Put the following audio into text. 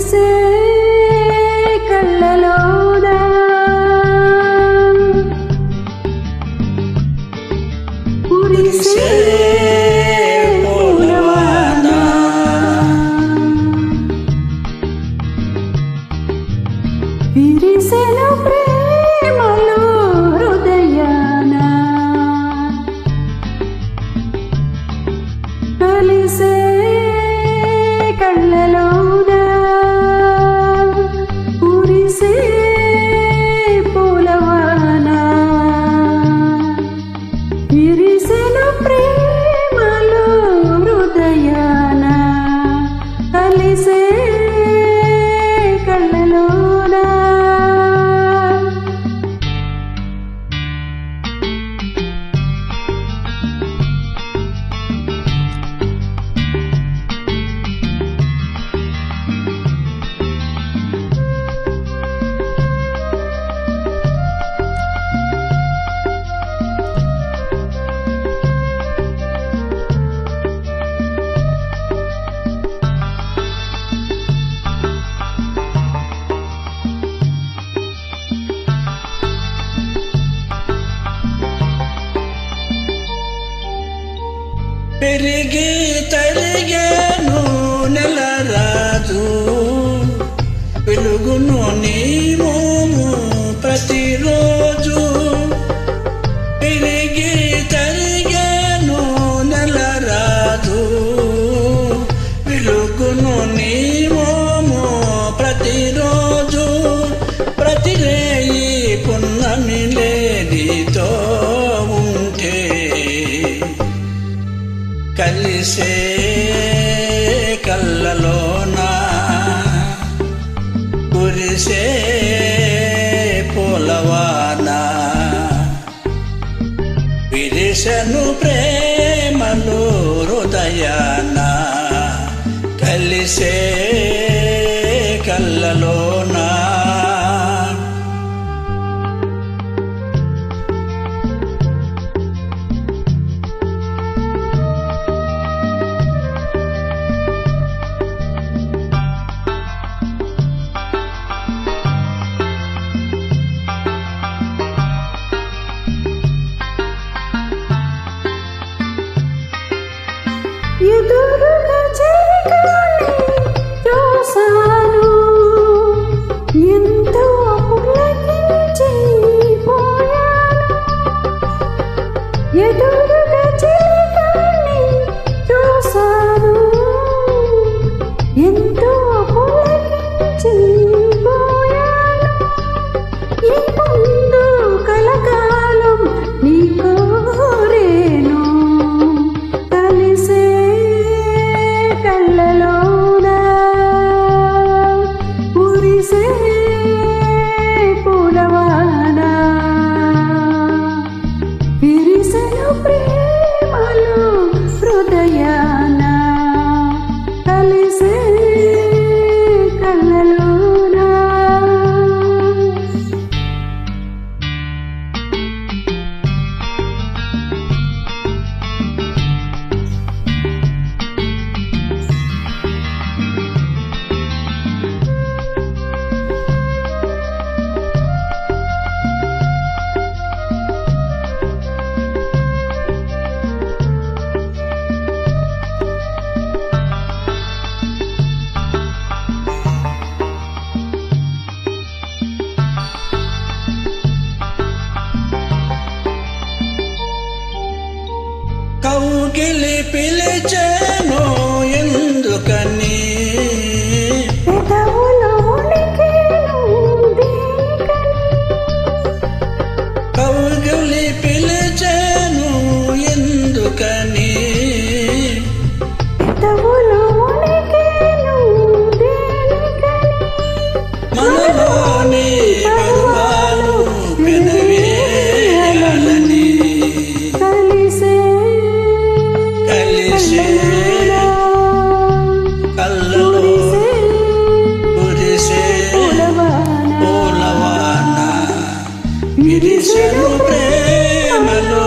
కలిసే కళ్ళలోన కురిసే పూలవాన విరిసెను ప్రేమలో హృదయాన కలిసే కళ్ళలోన కురిసే పూలవాన విరిసెను ప్రేమలో హృదయాన కలిసే కళ్ళలోన పెరిగి తరిగేను నెల రాజు వెలుగును నీ మోము ప్రతిరోజు పెరిగి తరిగేను నెల రాజు వెలుగును నీ మోము ప్రతిరోజు ప్రతిరేయి పున్నమి లేనితో ఉంటే కలిసే కళ్ళలోన కురిసే పూలవాన విరిసెను ప్రేమలో హృదయాన కలిసే కళ్ళలోన ఎదురుగా చిలికాని చూసాను ఎంతో పులకించిపోయాను ఎదురుగా చిలికాని చూసాను ఎంతో పులకించిపోయాను ఈ ముందు కలకాలం నీ కోరేను కలిసే కళ్ళలోన కురిసే పూలవాన విరిసెను ప్రేమలో హృదయాన కలిసే కళ్ళలోన కౌగిలి పిలిచెను ఎందుకని పెదవులు ఉనికేను దేనికని కౌగిలి పిలిచెను ఎందుకని పెదవులు ఉనికేను దేనికని మనలోని పరువాలు పెనవేయాలని కలిసే కళ్ళలో కురిసే పూలవాన విరిసెను ప్రేమలో